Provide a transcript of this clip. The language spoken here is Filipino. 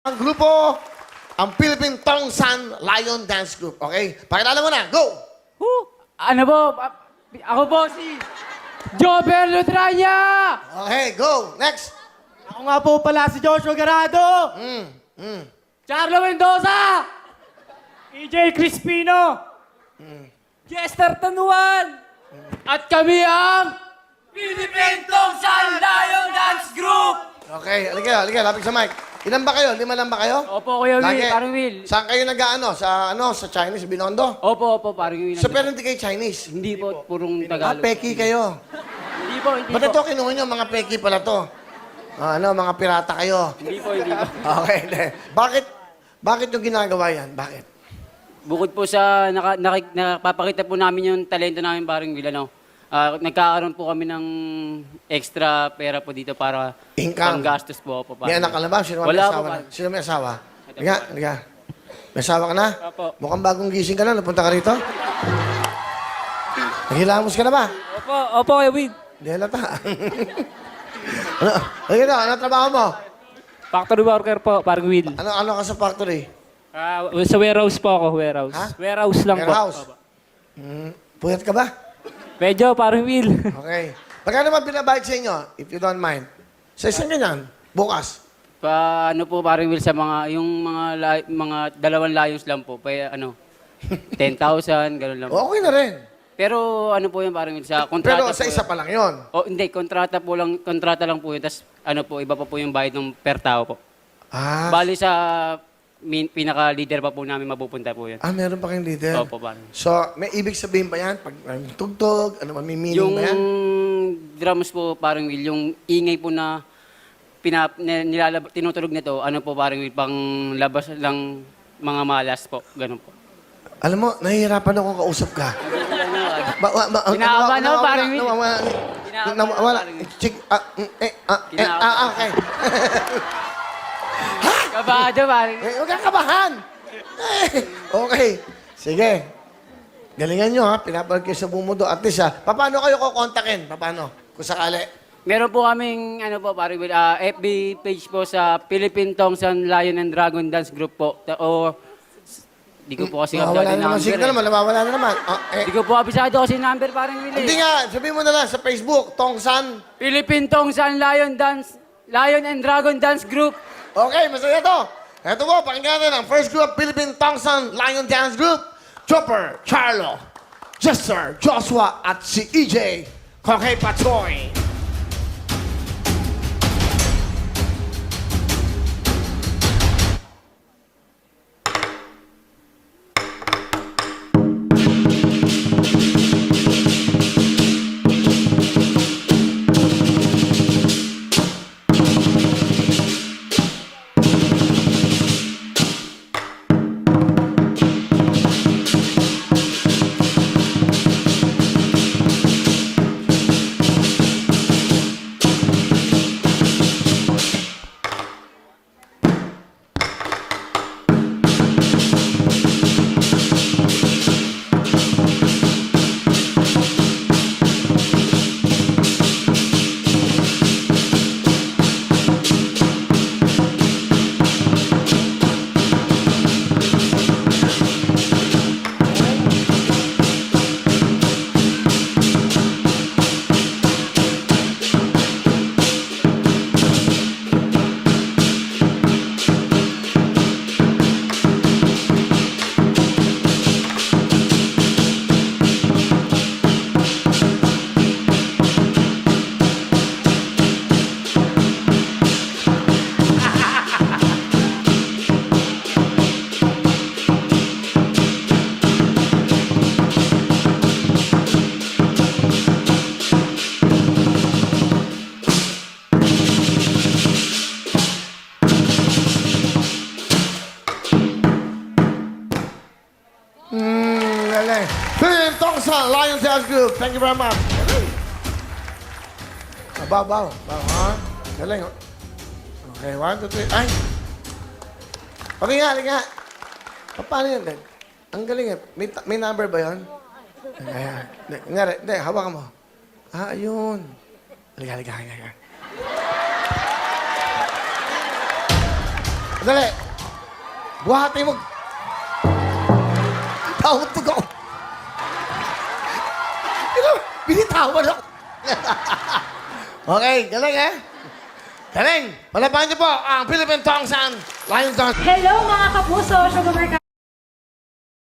Ang grupo, ang Philippine Tongsan Lion Dance Group. Okay? Pakilala mo na. Go! Ano po? Ako po si Jober Lutranya! Okay, go. Next. Ako nga po pala si Joshua Garado. Charlo Mendoza! EJ Crispino. Jester Tanuan! At kami ang Philippine Tongsan Lion Dance Group! Okay, halika, lapit sa mic. Ilan ba kayo? 5 lang ba kayo? Opo, Kuya Will, Lagi. parang Will. Saan kayo nag-ano? Sa Chinese, Binondo? Opo, parang Will. So, pero hindi kayo Chinese. Hindi po, purong Ah, Tagalog. peki kayo. Hindi po. Ba't ito kinuha nyo? Mga peki pala to. Mga pirata kayo. Hindi po. Okay, hindi. Bakit yung ginagawa yan? Bakit? Bukod po sa napapakita po namin yung talento namin parang Will, nagkakaroon po kami ng extra pera po dito para Income. panggastos po. May anak ka na ba? Sino may Wala asawa po, na? pa. Sino may asawa? Halika. May asawa ka na? Opo. Mukhang bagong gising ka na. Napunta ka rito? Naghilamos ka na ba? Opo, Kuya Will. Hindi halata. Ano trabaho mo? Factory worker po, parang Will. Ano ka sa factory? Sa warehouse po ako, warehouse. Ha? Warehouse lang Warehouse? po. Puyat ka ba? Medyo, parang Will. Okay. Magkano ba binabayad sa inyo, if you don't mind? Sa isang ganyan, bukas. Paano po parang Will sa mga, yung mga dalawang lions lang po, 10,000, gano'n lang po. Okay na rin. Pero ano po yun parang Will, sa kontrata Pero po. sa isa pa lang yon. Hindi, kontrata lang po yun. Tapos iba pa po yung bayad ng per tao po. Bali sa pinaka-leader pa po namin mapupunta po yun. Meron pa kayong leader? Opo, parang. So, may ibig sabihin ba yan? Pag tugtog, may meaning Yung ba yan? drums po parang Will, yung ingay po na tinutulog nito, parang Will, pang labas lang mga malas po, ganun po. Alam mo, nahihirapan ako kausap ka. Kinakabahan ako, parang Will. Nawawala. Okay. Kabado parang. Huwag kang kabahan. Okay. Sige. Galingan nyo, ha? Pinapanood kayo sa Bumudo. At least, paano kayo kukontakin? Paano? Kung sakali. Meron po kaming, parang Will, FB page po sa Philippine Tongsan Lion and Dragon Dance Group po. Di ko po kasi Nawawala kabisado na naman. Sige na naman. Nawawala na naman. Di ko po kabisado kasi number parang Will. Hindi nga. Sabihin mo na lang sa Facebook, Tongsan. Philippine Tongsan Lion and Dragon Dance Group. Okay, masaya to. Ito po, pakinggan natin ang first group, Philippine Tongsan Lion Dance Group. Chopper, Charlo, Jester, Joshua, at si EJ, Kokay Patoy. Galing. Philippine Tongsan Lion Dance Group. Thank you very much. Galing. Baw. Galing. Okay, 1, 2, 3. Ay! Okay nga. Paano yun, Dad? Ang galing eh. May number ba yun? Ayan. Hindi, hawakan mo. Ayun. Halika. Dali. Buhati mo. Tawag ko. Ito, binitawan ako. Okay, galing eh. Galing. Palabahan niyo po ang Philippine Tongue San Lion Dance. Hello mga kapuso! Sugar